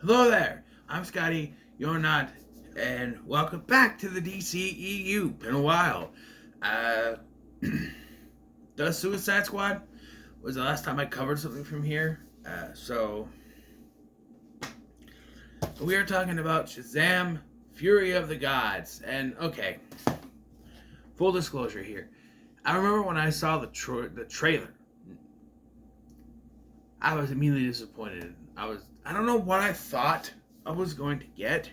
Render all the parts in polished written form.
Hello there, I'm Scotty, you're not, and welcome back to the DCEU. Been a while. Uh, the Suicide Squad was the last time I covered something from here. So we are talking about Shazam, Fury of the Gods. And okay, full disclosure here. I remember when I saw the trailer, I was immediately disappointed. I don't know what I thought I was going to get,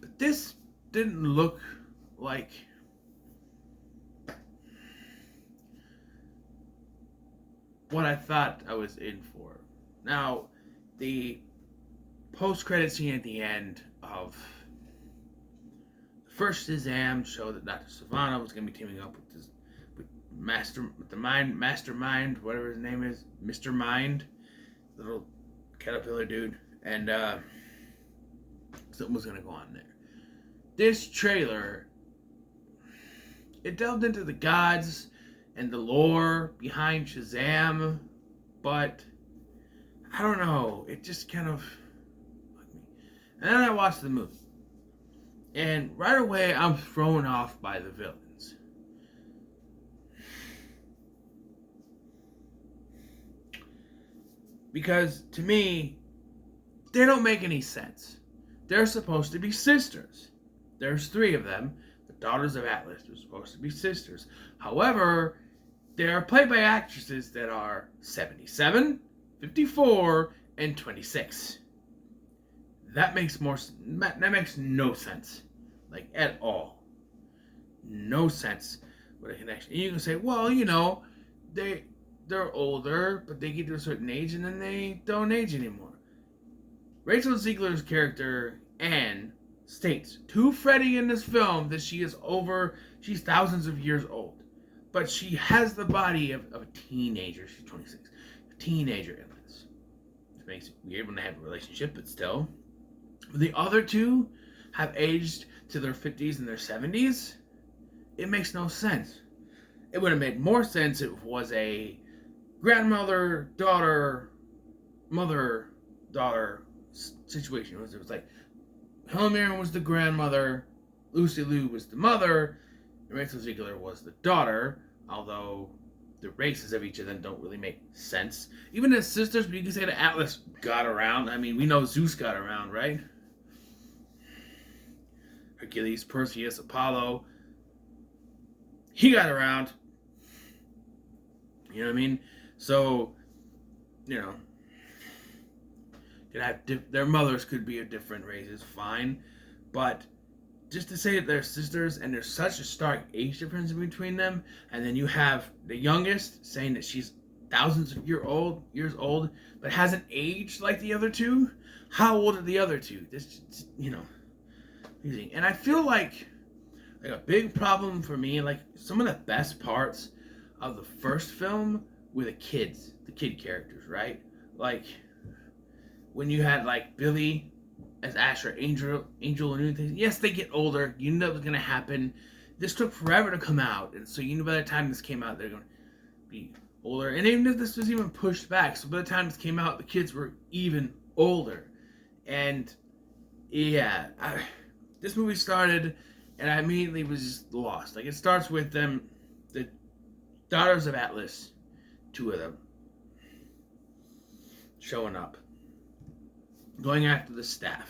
but this didn't look like what I thought I was in for. Now, the post-credit scene at the end of the first Shazam showed that Dr. Savannah was going to be teaming up with the mastermind, whatever his name is, Mr. Mind, little caterpillar dude, and something was going to go on there. This trailer, it delved into the gods and the lore behind Shazam, but I don't know, it just kind of bugged me. And then I watched the movie, and right away I'm thrown off by the villains. Because to me, they don't make any sense. They're supposed to be sisters. There's three of them. The daughters of Atlas are supposed to be sisters. However, they are played by actresses that are 77, 54, and 26. That makes no sense. Like, at all. No sense with a connection. And you can say, well, they're older, but they get to a certain age and then they don't age anymore. Rachel Zegler's character, Anne, states to Freddy in this film that she's thousands of years old. But she has the body of a teenager. She's 26. A teenager in this. It makes it weird when they have a relationship, but still. The other two have aged to their 50s and their 70s. It makes no sense. It would have made more sense if it was a grandmother, daughter, mother, daughter situation. It was like Helen Mirren was the grandmother, Lucy Liu was the mother, and Rachel Zegler was the daughter, although the races of each of them don't really make sense. Even as sisters, but you can say that Atlas got around. I mean, we know Zeus got around, right? Hercules, Perseus, Apollo, he got around. You know what I mean? So, their mothers could be of different races, fine. But just to say that they're sisters and there's such a stark age difference between them, and then you have the youngest saying that she's thousands of years old, but hasn't aged like the other two. How old are the other two? This, and I feel like a big problem for me, like some of the best parts of the first film were the kid characters, right? Like when you had like Billy as Asher, Angel, and anything. Yes, they get older. You knew that was gonna happen. This took forever to come out, and so you knew by the time this came out, they're gonna be older. And even if this was even pushed back, so by the time this came out, the kids were even older. And yeah, this movie started, and I immediately was just lost. Like, it starts with them, the daughters of Atlas, two of them, showing up, going after the staff.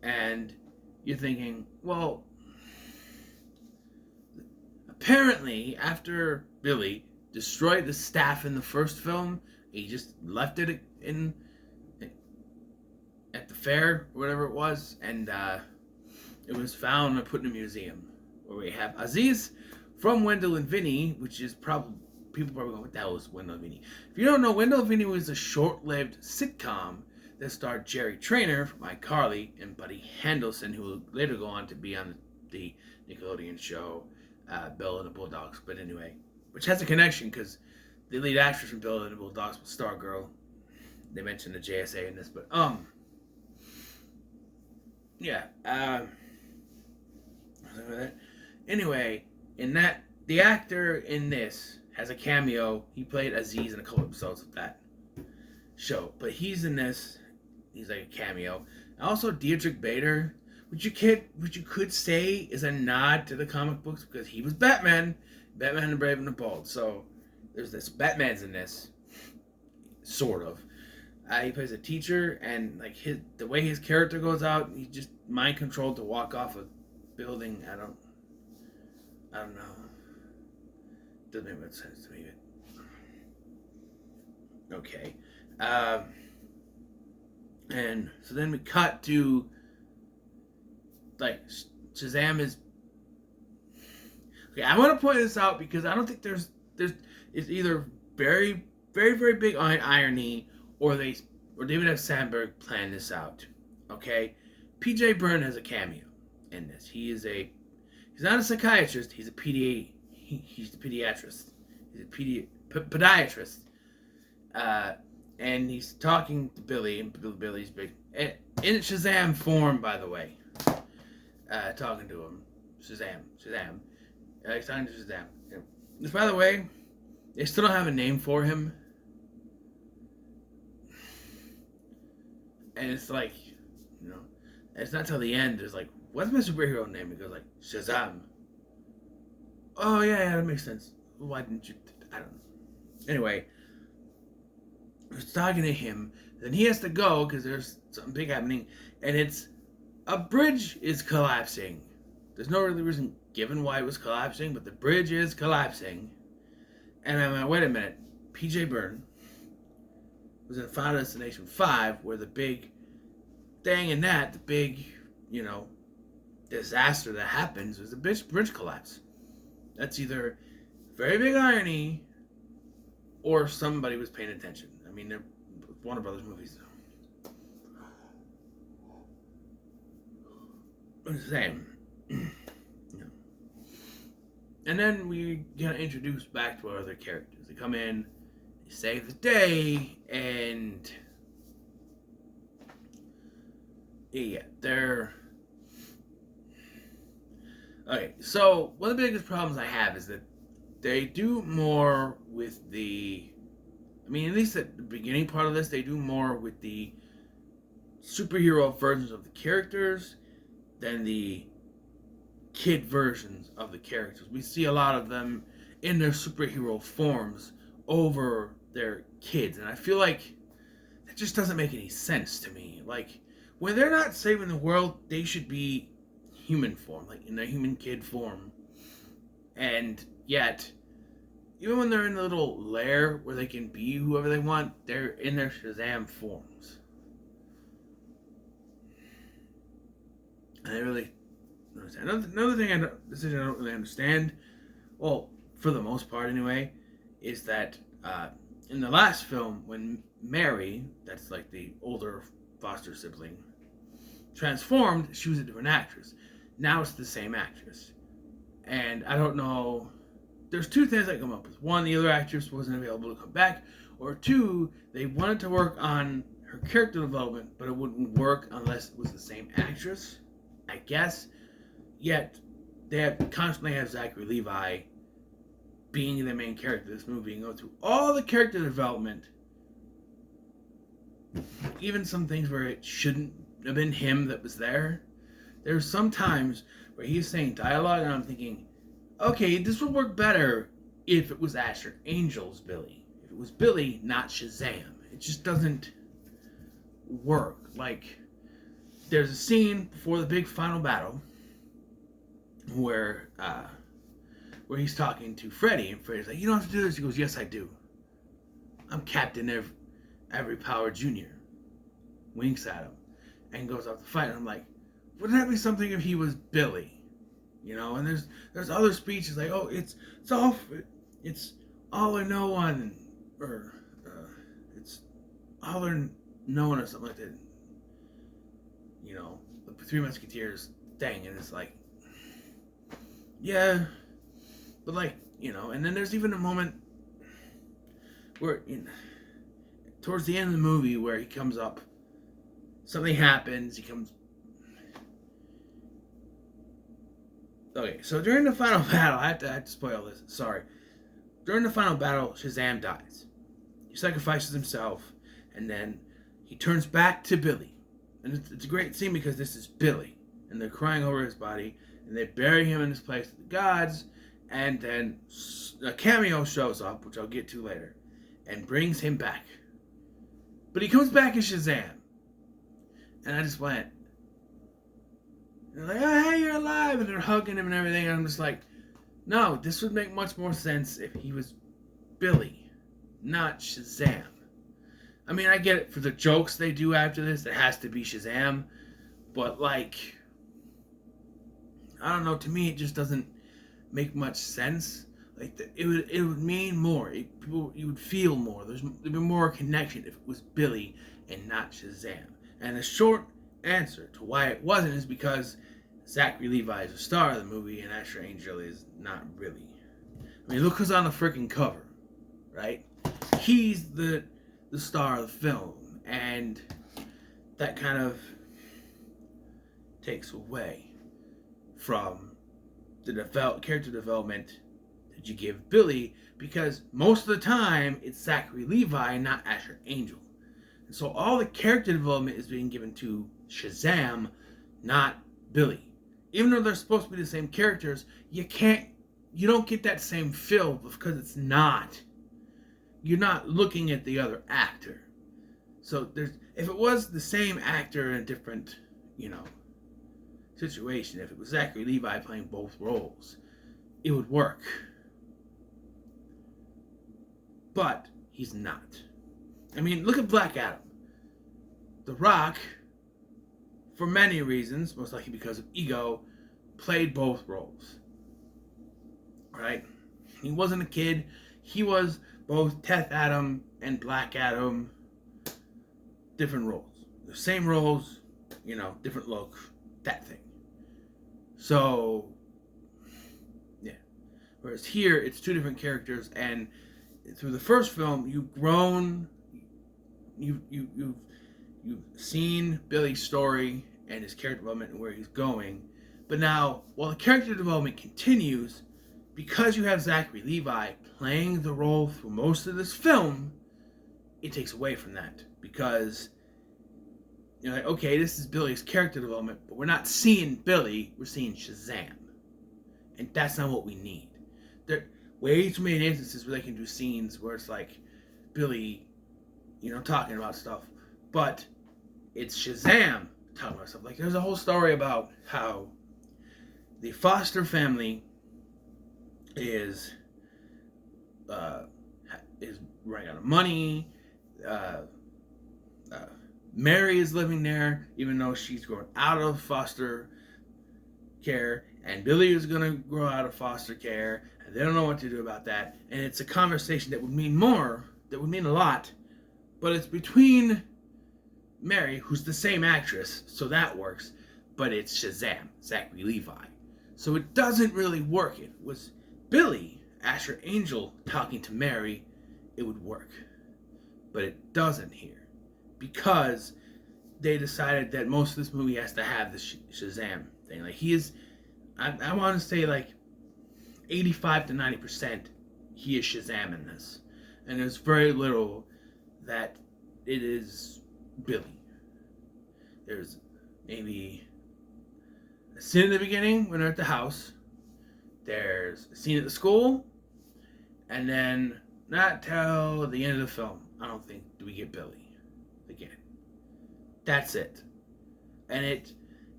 And you're thinking, well, apparently after Billy destroyed the staff in the first film, he just left it at the fair, or whatever it was, and it was found and put in a museum, where we have Aziz from Wendell and Vinny, which is people probably going, what the hell is Wendell and Vinny? If you don't know, Wendell and Vinny was a short-lived sitcom that starred Jerry Trainer from iCarly and Buddy Handelson, who would later go on to be on the Nickelodeon show Bella and the Bulldogs. But anyway, which has a connection because the lead actress from Bella and the Bulldogs was Stargirl. They mentioned the JSA in this, but yeah. Anyway, the actor in this has a cameo. He played Aziz in a couple episodes of that show, but he's in this. he's like a cameo. Also, Dietrich Bader, which you could say is a nod to the comic books because he was Batman, Batman the Brave and the Bold. So there's this Batman's in this, sort of. He plays a teacher, and like the way his character goes out, he's just mind controlled to walk off a building. I don't know. Doesn't make much sense to me. Okay. And so then we cut to like Shazam is. Okay, I want to point this out because I don't think there's it's either very very very big irony or David F. Sandberg planned this out. Okay, P.J. Byrne has a cameo in this. He's not a psychiatrist. He's a pediatrist. He's a podiatrist. And he's talking to Billy, and Billy's big in Shazam form, by the way. Talking to him, Shazam. He's talking to Shazam. Which, by the way, they still don't have a name for him. And it's like, it's not till the end. There's like, what's my superhero name? It goes like Shazam. Oh yeah, that makes sense. Why didn't you? I don't know. Anyway, I was talking to him. Then he has to go because there's something big happening, and it's a bridge is collapsing. There's no really reason given why it was collapsing, but the bridge is collapsing. And I'm like, wait a minute. P.J. Byrne was in Final Destination 5, where the big thing in that, the big, disaster that happens was the bridge collapse. That's either very big irony or somebody was paying attention. I mean, they're Warner Brothers movies. I'm the same. And then we get introduced back to our other characters. They come in, they save the day, and yeah, they're okay. So one of the biggest problems I have is that they do more with at least at the beginning part of this, they do more with the superhero versions of the characters than the kid versions of the characters. We see a lot of them in their superhero forms over their kids, and I feel like that just doesn't make any sense to me. Like, when they're not saving the world, they should be human form, like in their human kid form. And yet, even when they're in the little lair where they can be whoever they want, they're in their Shazam forms. And I really understand. Another decision I don't really understand, well, for the most part anyway, is that in the last film, when Mary, that's like the older foster sibling, transformed, she was a different actress. Now it's the same actress. And I don't know, there's two things I come up with. One, the other actress wasn't available to come back, or two, they wanted to work on her character development, but it wouldn't work unless it was the same actress, I guess. Yet, they constantly have Zachary Levi being the main character of this movie and go through all the character development, even some things where it shouldn't have been him that was there. There's some times where he's saying dialogue and I'm thinking, okay, this would work better if it was Asher Angel's Billy. If it was Billy, not Shazam. It just doesn't work. Like, there's a scene before the big final battle where he's talking to Freddy, and Freddy's like, you don't have to do this. He goes, yes, I do. I'm Captain Every Power Jr. Winks at him and goes off to fight. And I'm like, wouldn't that be something if he was Billy? And there's other speeches like, oh, it's all or no one, or it's all or no one, or something like that. The Three Musketeers thing, and it's like, yeah, but like, and then there's even a moment where, towards the end of the movie, where he comes up, something happens, he comes. Okay, so during the final battle, I have to spoil this, sorry. During the final battle, Shazam dies. He sacrifices himself, and then he turns back to Billy. and it's a great scene because this is Billy, and they're crying over his body, and they bury him in his place with the gods, and then a cameo shows up, which I'll get to later, and brings him back. But he comes back as Shazam, and I just went, they're like, oh, hey, you're alive, and they're hugging him and everything, and I'm just like, no, this would make much more sense if he was Billy, not Shazam. I mean, I get it for the jokes they do after this, it has to be Shazam, but like, I don't know, to me it just doesn't make much sense. Like, it would mean more. You would feel more. There'd be more connection if it was Billy and not Shazam. And the short answer to why it wasn't is because Zachary Levi is the star of the movie and Asher Angel is not really. I mean, look who's on the freaking cover, right? He's the star of the film, and that kind of takes away from the character development that you give Billy, because most of the time it's Zachary Levi, not Asher Angel. And so all the character development is being given to Shazam, not Billy. Even though they're supposed to be the same characters, you don't get that same feel because it's not. You're not looking at the other actor. So if it was the same actor in a different, situation, if it was Zachary Levi playing both roles, it would work. But he's not. I mean, look at Black Adam. The Rock, for many reasons, most likely because of ego, played both roles. Right? He wasn't a kid. He was both Teth Adam and Black Adam. Different roles. The same roles, different look. That thing. So, yeah. Whereas here, it's two different characters, and through the first film, you've grown. You've seen Billy's story and his character development and where he's going. But now, while the character development continues, because you have Zachary Levi playing the role through most of this film, it takes away from that. Because you're like, okay, this is Billy's character development, but we're not seeing Billy, we're seeing Shazam. And that's not what we need. There are way too many instances where they can do scenes where it's like Billy, talking about stuff, but it's Shazam talking about stuff. Like, there's a whole story about how the Foster family is running out of money. Mary is living there, even though she's grown out of foster care, and Billy is going to grow out of foster care, and they don't know what to do about that. And it's a conversation that would mean a lot, but it's between Mary, who's the same actress, so that works, but it's Shazam, Zachary Levi. So it doesn't really work. If it was Billy, Asher Angel, talking to Mary, it would work. But it doesn't here. Because they decided that most of this movie has to have the Shazam thing. Like, he is, I want to say like 85 to 90% he is Shazam in this. And there's very little that it is Billy. There's maybe a scene at the beginning when they're at the house. There's a scene at the school. And then, not till the end of the film, I don't think, do we get Billy again. That's it. And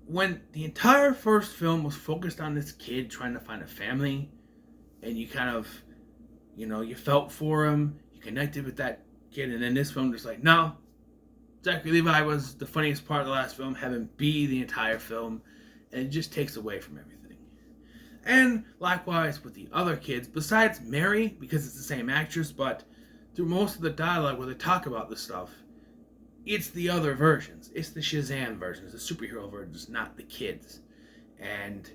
when the entire first film was focused on this kid trying to find a family, and you kind of, you felt for him, you connected with that kid, and then this film just like, no, Zachary Levi was the funniest part of the last film, have him be the entire film, and it just takes away from everything. And likewise with the other kids, besides Mary, because it's the same actress, but through most of the dialogue where they talk about this stuff, it's the other versions. It's the Shazam versions, the superhero versions, not the kids. And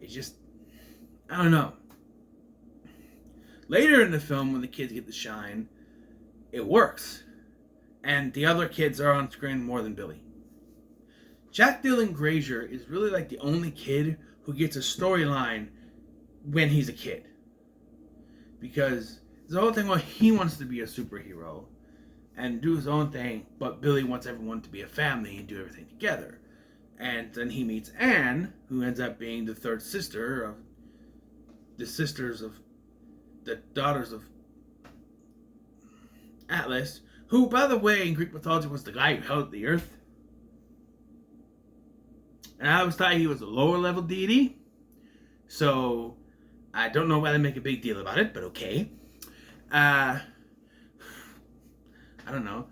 it just, I don't know. Later in the film, when the kids get the shine, it works. And the other kids are on screen more than Billy. Jack Dylan Grazer is really like the only kid who gets a storyline when he's a kid. Because the whole thing, well, he wants to be a superhero. and do his own thing, but Billy wants everyone to be a family and do everything together. And then he meets Anne, who ends up being the third sister of the daughters of Atlas, who, by the way, in Greek mythology was the guy who held the earth. And I always thought he was a lower level deity, so I don't know why they make a big deal about it, but okay. I don't know.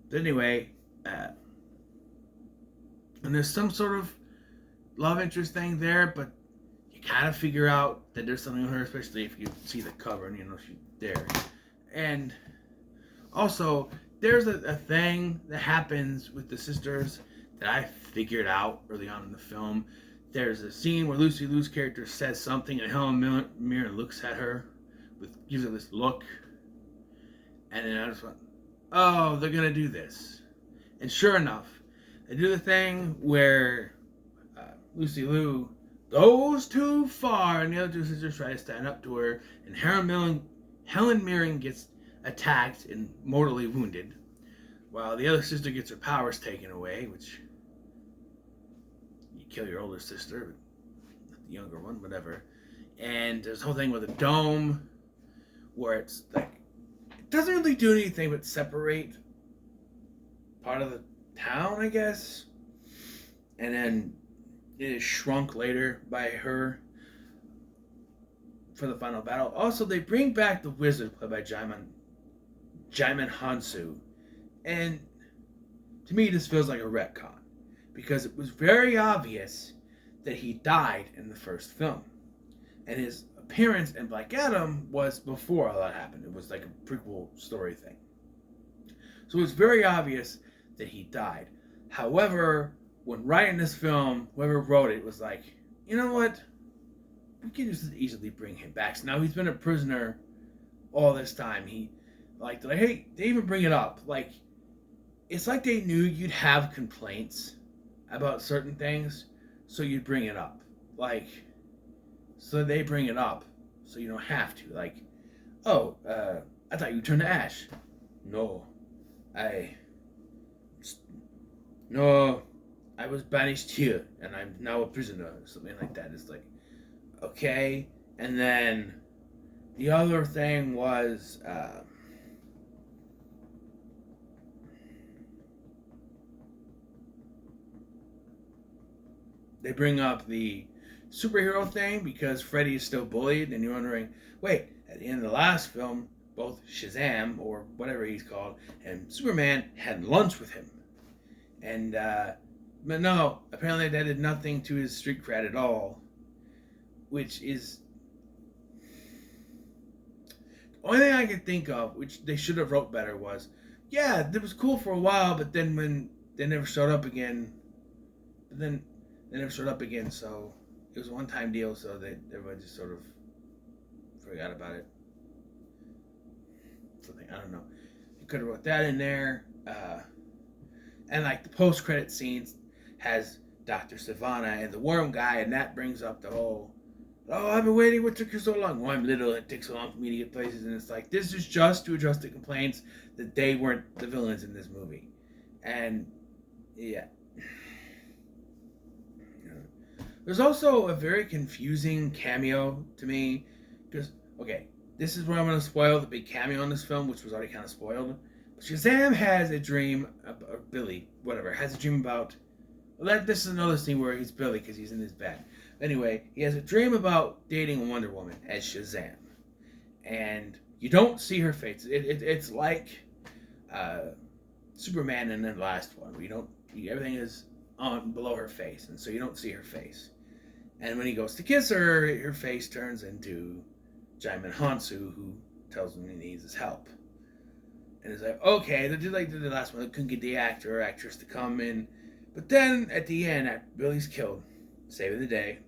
But anyway, and there's some sort of love interest thing there, but you kind of figure out that there's something on her, especially if you see the cover and you know she's there. And also, there's a thing that happens with the sisters that I figured out early on in the film. There's a scene where Lucy Liu's character says something, and Helen Mirren looks at her, gives her this look, and then I just went, "Oh, they're gonna do this." And sure enough, they do the thing where Lucy Liu goes too far, and the other two sisters try to stand up to her, and Helen Mirren gets attacked and mortally wounded, while the other sister gets her powers taken away, which you kill your older sister, but not the younger one, whatever. And there's a whole thing with a dome where it's like, it doesn't really do anything but separate part of the town, I guess. And then it is shrunk later by her for the final battle. Also, they bring back the wizard played by Jaimin Hansu. And to me, this feels like a retcon, because it was very obvious that he died in the first film. And his appearance in Black Adam was before all that happened. It was like a prequel story thing. So it was very obvious that he died. However, when writing this film, whoever wrote it was like, you know what? We can just easily bring him back. So now he's been a prisoner all this time. They're like, hey, they even bring it up. Like, it's like they knew you'd have complaints about certain things, so you'd bring it up. Like, so they bring it up, so you don't have to. Like, oh, I thought you turned to ash. No, I was banished here, and I'm now a prisoner, or something like that. It's like, okay. And then the other thing was, they bring up the superhero thing because Freddy is still bullied, and you're wondering, wait, at the end of the last film, both Shazam, or whatever he's called, and Superman had lunch with him. And, but no, apparently that did nothing to his street cred at all, which is the only thing I could think of, which they should have wrote better, was, yeah, it was cool for a while, but then when they never showed up again, so it was a one-time deal, so everyone just sort of forgot about it. Something, I don't know. You could have wrote that in there. And like the post-credit scenes has Dr. Sivana and the worm guy, and that brings up the whole, oh, I've been waiting, what took you so long? Well, I'm little, it takes so long for me to get places, and it's like, this is just to address the complaints that they weren't the villains in this movie. And, yeah. There's also a very confusing cameo to me, because, okay, this is where I'm going to spoil the big cameo in this film, which was already kind of spoiled. Shazam has a dream, or Billy, whatever, has a dream about, well, this is another scene where he's Billy because he's in his bed. Anyway, he has a dream about dating Wonder Woman as Shazam. And you don't see her face. It's like Superman in the last one, where everything is on below her face, and so you don't see her face. And when he goes to kiss her, her face turns into Jaimin Hansu, who tells him he needs his help. And it's like, okay, they did like the last one. They couldn't get the actor or actress to come in. But then, at the end, after Billy's killed, saving the day,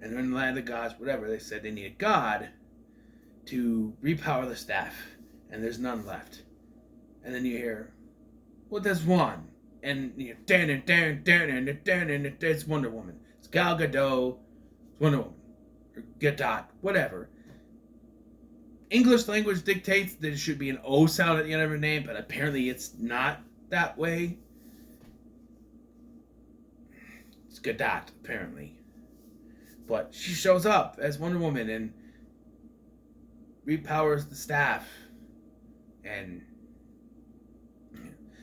and they're in the land of the gods, whatever, they said they need a god to repower the staff. And there's none left. And then you hear, well, there's one. And you hear, it's Wonder Woman. It's Gal Gadot. It's Wonder Woman. Or Gadot. Whatever. English language dictates that it should be an O sound at the end of her name, but apparently it's not that way. It's Gadot, apparently. But she shows up as Wonder Woman and repowers the staff. And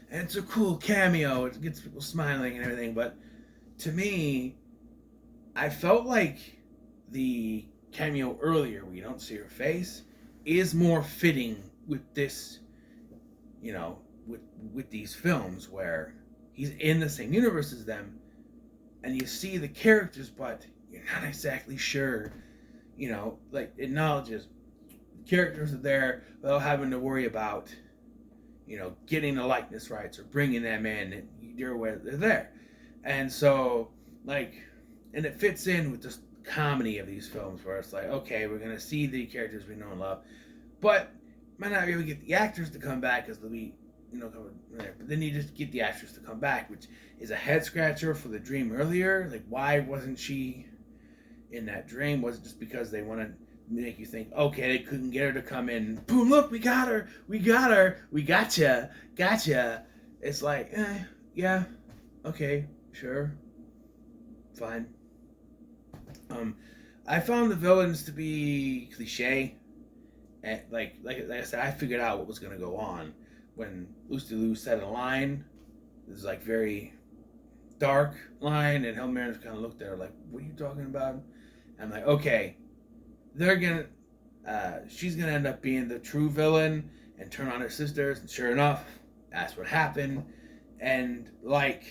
it's a cool cameo. It gets people smiling and everything. But to me, I felt like the cameo earlier, where you don't see her face, is more fitting with this, with these films where he's in the same universe as them, and you see the characters, but you're not exactly sure, like acknowledges the characters are there without having to worry about, getting the likeness rights or bringing them in, and you're aware they're there. And so, and it fits in with just comedy of these films where it's like, okay, we're going to see the characters we know and love, but might not be able to get the actors to come back because they'll be, coming there. But then you just get the actress to come back, which is a head scratcher for the dream earlier. Like, why wasn't she in that dream? Was it just because they wanted to make you think, okay, they couldn't get her to come in? Boom, look, we got her, we gotcha. It's like, yeah, okay, sure, fine. I found the villains to be cliche. And like I said, I figured out what was going to go on when Lucy Liu said a line. It was like very dark line, and Helen Mirren kind of looked at her like, "What are you talking about?" And I'm like, okay, she's gonna end up being the true villain and turn on her sisters, and sure enough, that's what happened. And I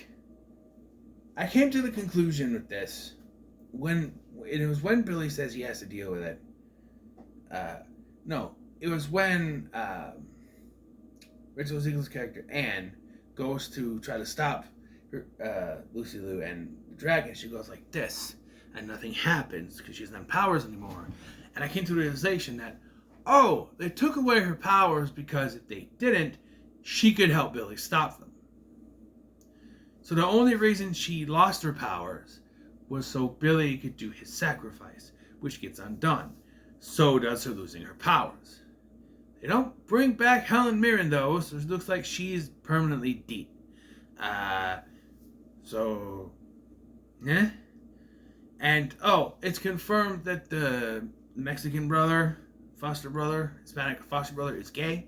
came to the conclusion with this when Billy says he has to deal with it. No, it was when Rachel Zegler's character Anne goes to try to stop Lucy Liu and the dragon. She goes like this, and nothing happens because she doesn't have powers anymore. And I came to the realization that, they took away her powers because if they didn't, she could help Billy stop them. So the only reason she lost her powers was so Billy could do his sacrifice, which gets undone. So does her losing her powers. They don't bring back Helen Mirren, though, so it looks like she's permanently dead. And, it's confirmed that the Mexican Hispanic foster brother is gay.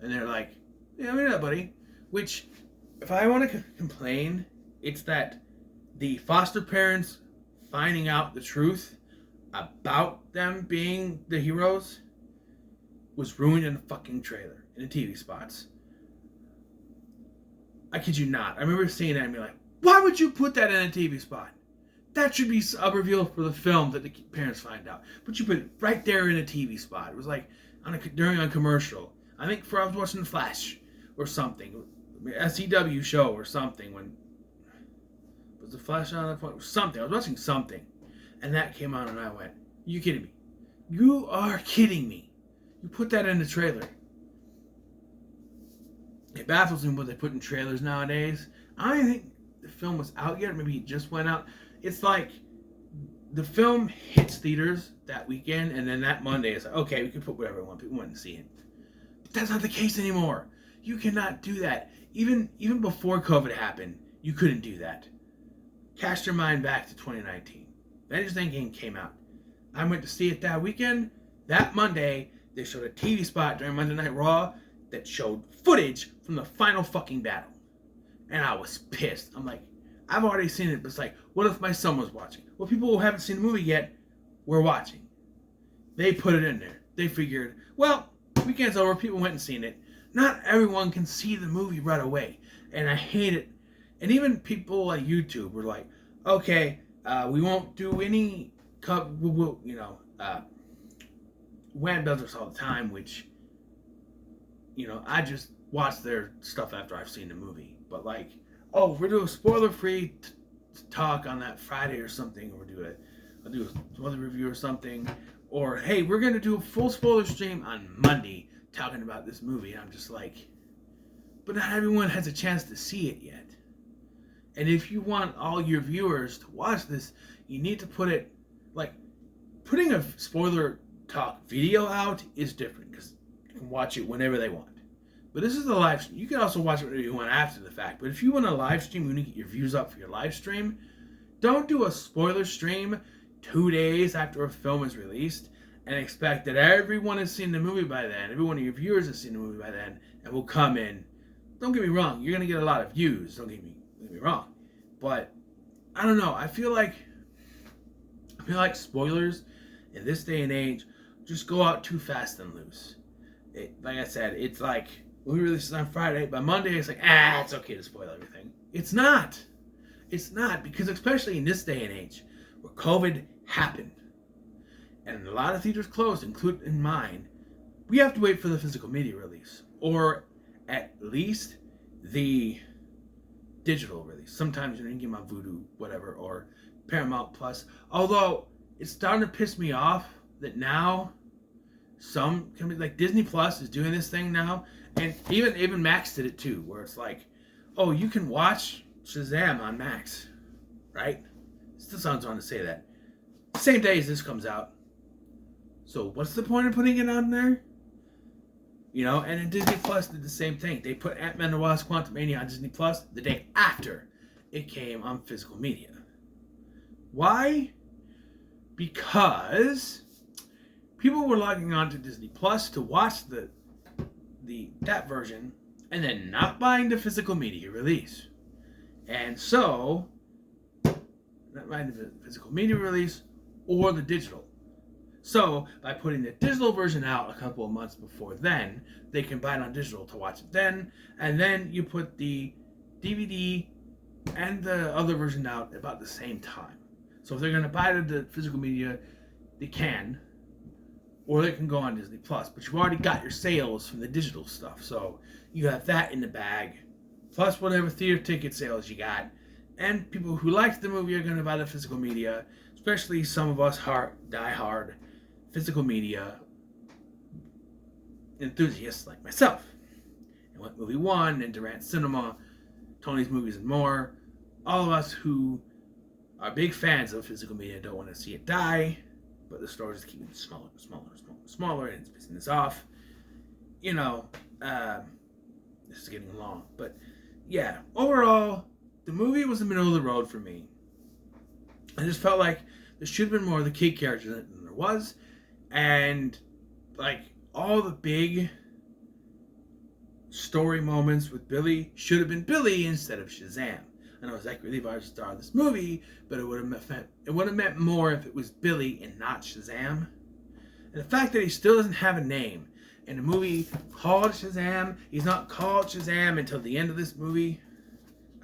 And they're like, yeah, we're not, buddy. Which, if I want to complain, it's that the foster parents finding out the truth about them being the heroes was ruined in a fucking trailer, in the TV spots. I kid you not. I remember seeing that and being like, why would you put that in a TV spot? That should be a reveal for the film that the parents find out. But you put it right there in a TV spot. It was like during a commercial. I think I was watching The Flash or something. A CW show or something. Was The Flash on that point? Something. I was watching something. And that came on and I went, you kidding me? You are kidding me. You put that in the trailer. It baffles me what they put in trailers nowadays. I don't even think the film was out yet. Maybe it just went out. It's like the film hits theaters that weekend, and then that Monday it's like, okay, we can put whatever we want. People want to see it. But that's not the case anymore. You cannot do that. Even before COVID happened, you couldn't do that. Cast your mind back to 2019. Avengers Endgame came out. I went to see it that weekend. That Monday, they showed a TV spot during Monday Night Raw that showed footage from the final fucking battle. And I was pissed. I'm like, I've already seen it, but it's like, what if my son was watching? Well, people who haven't seen the movie yet were watching. They put it in there. They figured, well, weekend's over, people went and seen it. Not everyone can see the movie right away. And I hate it. And even people like YouTube were like, okay, we won't do any Wham does this all the time, which, I just watch their stuff after I've seen the movie. But like, we're doing a spoiler-free talk on that Friday or something, or I'll do a spoiler review or something. Or, hey, we're going to do a full spoiler stream on Monday talking about this movie. And I'm just like, but not everyone has a chance to see it yet. And if you want all your viewers to watch this, you need to put it, like, putting a spoiler talk video out is different because you can watch it whenever they want. But this is a live stream. You can also watch it whenever you want after the fact. But if you want a live stream, you want to get your views up for your live stream, don't do a spoiler stream 2 days after a film is released and expect that everyone has seen the movie by then, every one of your viewers has seen the movie by then, and will come in. Don't get me wrong, you're going to get a lot of views, don't get me wrong. But, I don't know, I feel like spoilers in this day and age just go out too fast and loose. Like I said, it's like, we release it on Friday, by Monday it's like, it's okay to spoil everything. It's not. It's not, because especially in this day and age, where COVID happened, and a lot of theaters closed, including mine, we have to wait for the physical media release, or at least the digital release. Sometimes you can get them on Vudu, whatever, or Paramount Plus. Although, it's starting to piss me off that now some companies, like Disney Plus is doing this thing now, and even Max did it too, where it's like, oh, you can watch Shazam on Max, right? It still sounds wrong to say that. Same day as this comes out. So what's the point of putting it on there? You know, and then Disney Plus did the same thing. They put Ant-Man and the Wasp: Quantumania on Disney Plus the day after it came on physical media. Why? Because people were logging on to Disney Plus to watch that version and then not buying the physical media release. And so, not buying the physical media release or the digital. So, by putting the digital version out a couple of months before then, they can buy it on digital to watch it then, and then you put the DVD and the other version out about the same time. So if they're going to buy the physical media, they can, or they can go on Disney Plus. But you've already got your sales from the digital stuff, so you have that in the bag, plus whatever theater ticket sales you got. And people who liked the movie are going to buy the physical media, especially some of us die-hard physical media enthusiasts like myself. And What Movie One, and Durant Cinema, Tony's Movies and More. All of us who are big fans of physical media don't want to see it die, but the stores just keep it smaller, and it's pissing us off. You know, this is getting long, but yeah, overall, the movie was the middle of the road for me. I just felt like there should have been more of the kid characters than there was, and like all the big story moments with Billy should have been Billy instead of Shazam. I know Zachary Levi was the star of this movie, but it would have meant more if it was Billy and not Shazam. And the fact that he still doesn't have a name in a movie called Shazam, he's not called Shazam until the end of this movie.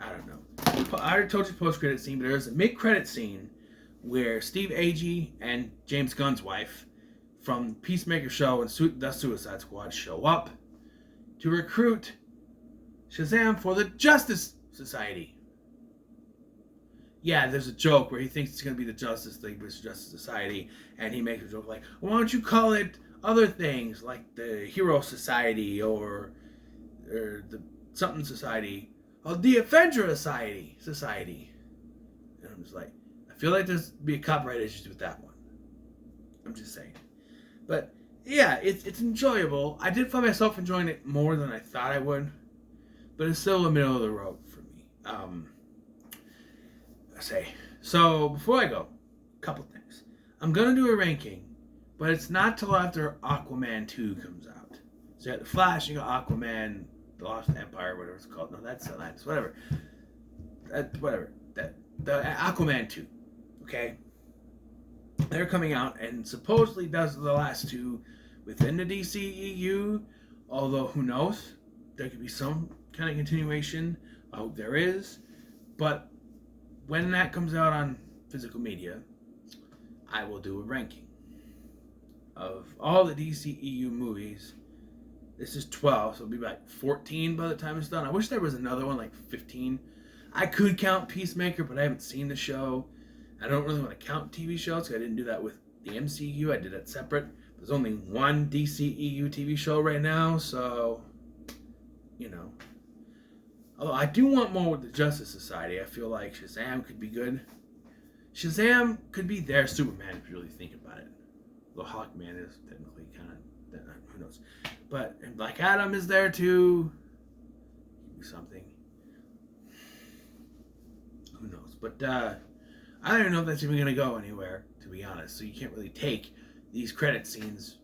I don't know. I already told you the post-credit scene, but there's a mid-credit scene where Steve Agee and James Gunn's wife from Peacemaker show and the Suicide Squad show up to recruit Shazam for the Justice Society. Yeah, there's a joke where he thinks it's going to be the Justice League versus Justice Society, and he makes a joke like, why don't you call it other things, like the Hero Society or the something Society, or the Avenger Society. And I'm just like, I feel like there's be a copyright issue with that one. I'm just saying. But yeah, it's enjoyable. I did find myself enjoying it more than I thought I would, but it's still the middle of the road for me. So before I go, a couple things. I'm gonna do a ranking, but it's not till after Aquaman 2 comes out. So you got The Flash, you got Aquaman, The Lost Empire, whatever it's called. No, that's Atlantis, whatever. The Aquaman 2, okay? They're coming out, and supposedly those are the last two within the DCEU, although who knows? There could be some kind of continuation. I hope there is. But when that comes out on physical media, I will do a ranking of all the DCEU movies. This is 12, so it'll be like 14 by the time it's done. I wish there was another one, like 15. I could count Peacemaker, but I haven't seen the show. I don't really want to count TV shows, because I didn't do that with the MCU. I did it separate. There's only one DCEU TV show right now, so, you know. Although I do want more with the Justice Society. I feel like Shazam could be good. Shazam could be their Superman if you really think about it. The Hawkman is technically kind of, who knows. But and Black Adam is there too. Something. Who knows? But I don't even know if that's even going to go anywhere, to be honest. So you can't really take these credit scenes.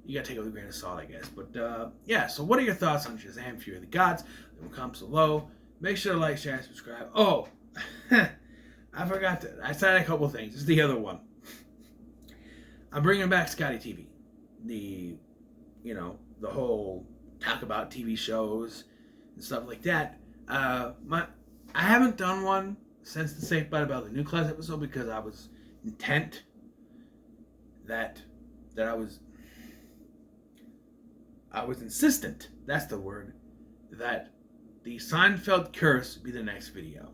You got to take it with a grain of salt, I guess. But yeah, so what are your thoughts on Shazam, Fury of the Gods? Leave them comments below. Make sure to like, share, and subscribe. Oh, I forgot to. I said a couple things. This is the other one. I'm bringing back Scotty TV. The whole talk about TV shows and stuff like that. I haven't done one since the Safe by the Bell, the New Class episode, because I was intent that I was insistent, that's the word, that the Seinfeld curse be the next video.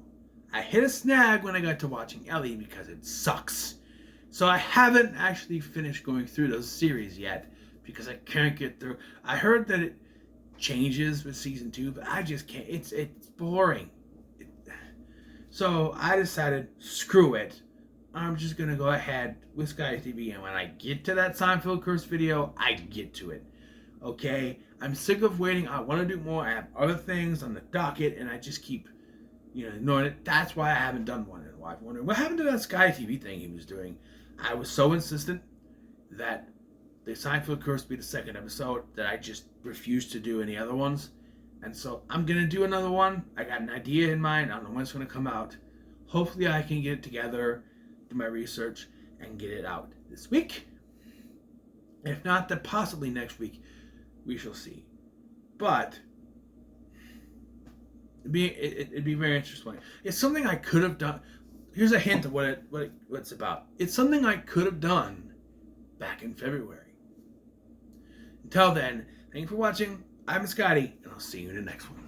I hit a snag when I got to watching Ellie because it sucks. So I haven't actually finished going through those series yet because I can't get through. I heard that it changes with season 2, but I just can't. It's boring. So I decided, screw it. I'm just going to go ahead with Sky TV, and when I get to that Seinfeld curse video, I get to it. Okay? I'm sick of waiting. I want to do more. I have other things on the docket, and I just keep, ignoring it. That's why I haven't done one in a while. I'm wondering, what happened to that Sky TV thing he was doing? I was so insistent that the Seinfeld curse be the second episode that I just refused to do any other ones. And so I'm going to do another one. I got an idea in mind. I don't know when it's going to come out. Hopefully I can get it together, do my research, and get it out this week. If not, then possibly next week. We shall see. But it'd be very interesting. It's something I could have done. Here's a hint of what it's about. It's something I could have done back in February. Until then, thank you for watching. I'm Scotty, and I'll see you in the next one.